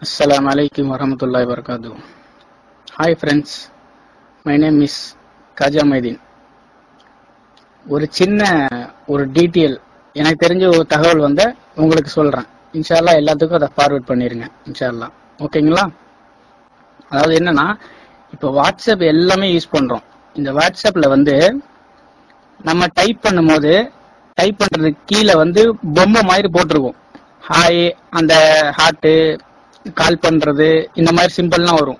Assalamualaikum warahmatullahi wabarakatuh. Hi friends, my name is Kaja Maidin. ஒரு சின்ன detail எனக்கு தெரிஞ்ச ஒரு தகவல் வந்து உங்களுக்கு சொல்றேன். இன்ஷால்லா எல்லாத்துக்கும் அதை ஃபார்வர்ட் பண்ணிருங்க இன்ஷால்லா. ஓகேங்களா? அதாவது என்னன்னா, இப்போ வாட்ஸ்அப் எல்லாமே யூஸ் பண்றோம். இந்த வாட்ஸ்அப்ல வந்து நம்ம டைப் பண்ணும்போது டைப் பண்றதுக்கு கீழே வந்து பொம்மை மாதிரி போட்டிருக்கோம். ஹாய், அந்த ஹார்ட்டு, கால் பண்றது, இந்த மாதிரி சிம்பிள்லாம் வரும்.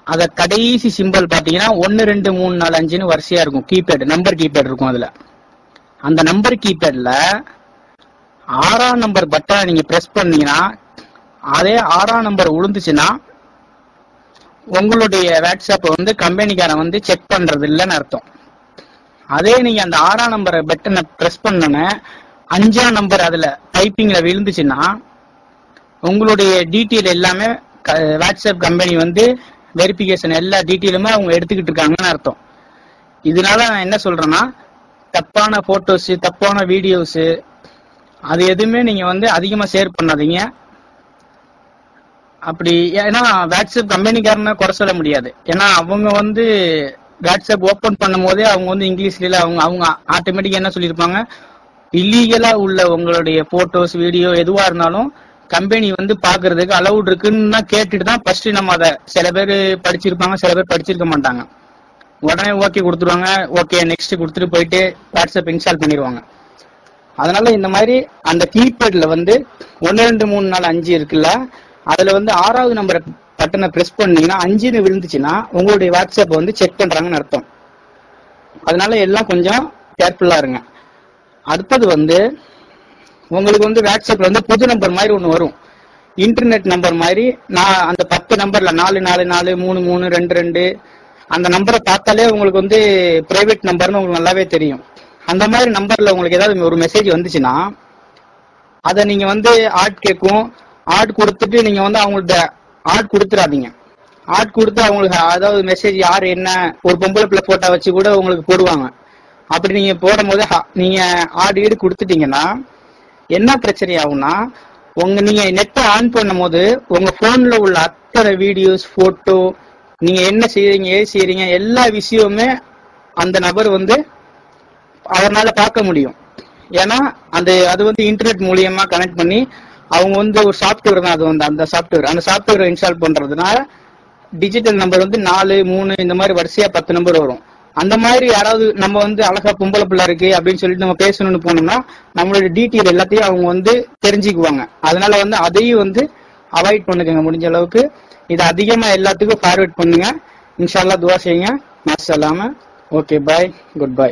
அத கடைசி சிம்பிள் பாத்தீங்கன்னா 1 2 3 4 5ன்னு வரிசையா இருக்கும். கீபேட், நம்பர் கீபேட் இருக்கும். அதுல அந்த நம்பர் கீபேட்ல 6ஆம் நம்பர் பட்டனை நீங்க பிரஸ் பண்ணீங்கன்னா, அதே 6ஆம் நம்பர் விழுந்துச்சுன்னா உங்களுடைய வாட்ஸ்அப் வந்து கம்பெனிக்காரன் வந்து செக் பண்றது இல்லைன்னு அர்த்தம். அதே நீங்க அந்த 6ஆம் நம்பர் பட்டனை பிரஸ் பண்ணன 5ஆம் நம்பர் அதுல டைப்பிங்ல விழுந்துச்சுன்னா உங்களுடைய டீட்டெயில் எல்லாமே வாட்ஸ்அப் கம்பெனி வந்து வெரிஃபிகேஷன் எல்லா டீட்டெயிலுமே அவங்க எடுத்துக்கிட்டு இருக்காங்கன்னு அர்த்தம். இதனால நான் என்ன சொல்றேன்னா, தப்பான போட்டோஸ், தப்பான வீடியோஸ் அது எதுவுமே நீங்க வந்து அதிகமா ஷேர் பண்ணாதீங்க. அப்படி ஏன்னா வாட்ஸ்அப் கம்பெனிக்காரனை குறை சொல்ல முடியாது. ஏன்னா அவங்க வந்து வாட்ஸ்அப் ஓபன் பண்ணும் போதே அவங்க வந்து இங்கிலீஷ்ல அவங்க ஆட்டோமேட்டிக்கா என்ன சொல்லியிருப்பாங்க, இல்லீகலா உள்ள உங்களுடைய போட்டோஸ், வீடியோ எதுவா இருந்தாலும் கம்பெனி வந்து பாக்குறதுக்கு அலவுட் இருக்குன்னு கேட்டுட்டு தான் ஃபர்ஸ்ட் நம்ம அதை, சில பேர் படிச்சிருப்பாங்க, சில பேர் படிச்சிருக்க மாட்டாங்க, உடனே ஓகே கொடுத்துருவாங்க. ஓகே நெக்ஸ்ட் கொடுத்துட்டு போயிட்டு வாட்ஸ்அப் இன்ஸ்டால் பண்ணிடுவாங்க. அதனால இந்த மாதிரி அந்த கீபேட்ல வந்து 1 2 3 4 5 இருக்குல்ல, அதுல வந்து 6வது நம்பர் பட்டனை பிரஸ் பண்ணீங்கன்னா 5ன்னு விழுந்துச்சுன்னா உங்களுடைய வாட்ஸ்அப் வந்து செக் பண்றாங்கன்னு அர்த்தம். அதனால எல்லாம் கொஞ்சம் கேர்ஃபுல்லா இருங்க. அடுத்தது வந்து உங்களுக்கு வந்து வாட்ஸ்அப்ல வந்து புது நம்பர் மாதிரி ஒன்று வரும், இன்டர்நெட் நம்பர் மாதிரி. நான் அந்த 10 நம்பர்ல 4 4 4 3 3 2 2 அந்த நம்பரை பார்த்தாலே உங்களுக்கு வந்து பிரைவேட் நம்பர்னு உங்களுக்கு நல்லாவே தெரியும். அந்த மாதிரி நம்பர்ல உங்களுக்கு ஏதாவது ஒரு மெசேஜ் வந்துச்சுன்னா அதை நீங்க வந்து ஆட் கேட்கும், ஆட் கொடுத்துட்டு நீங்க வந்து அவங்கள்ட்ட ஆட் கொடுத்துடாதீங்க. ஆட் கொடுத்து அவங்களுக்கு அதாவது மெசேஜ் யாரு என்ன, ஒரு பொம்பளை பிள்ளை போட்டோ வச்சு கூட உங்களுக்கு போடுவாங்க. அப்படி நீங்க போடும் போது நீங்க ஆட் ஈடு கொடுத்துட்டீங்கன்னா என்ன பிரச்சனை ஆகும்னா, நீங்க நெட்டை ஆன் பண்ணும் போது உங்க போன்ல உள்ள அத்தனை வீடியோஸ், போட்டோ, நீங்க என்ன செய்யறீங்க, ஏது செய்யறீங்க, எல்லா விஷயமுமே அந்த நபர் வந்து அவரால் பார்க்க முடியும். ஏன்னா அது வந்து இன்டர்நெட் மூலியமா கனெக்ட் பண்ணி அவங்க வந்து ஒரு சாப்ட்வேர் தான், அது வந்து அந்த சாப்ட்வேரை இன்ஸ்டால் பண்றதுனால டிஜிட்டல் நம்பர் வந்து 4 3 இந்த மாதிரி வரிசையா 10 நம்பர் வரும். அந்த மாதிரி யாராவது நம்ம வந்து அழகா பொம்பளை பிள்ளை இருக்கு அப்படின்னு சொல்லிட்டு நம்ம பேசணும்னு போனோம்னா நம்மளோட டீட்டெயில் எல்லாத்தையும் அவங்க வந்து தெரிஞ்சுக்குவாங்க. அதனால வந்து அதையும் வந்து அவாய்ட் பண்ணுங்க முடிஞ்ச அளவுக்கு. இதை அதிகமா எல்லாத்துக்கும் ஃபார்வர்ட் பண்ணுங்க. இன்ஷால்லா துவா செய்யுங்க. மஸ்ஸலாம. ஓகே, பாய், குட் பை.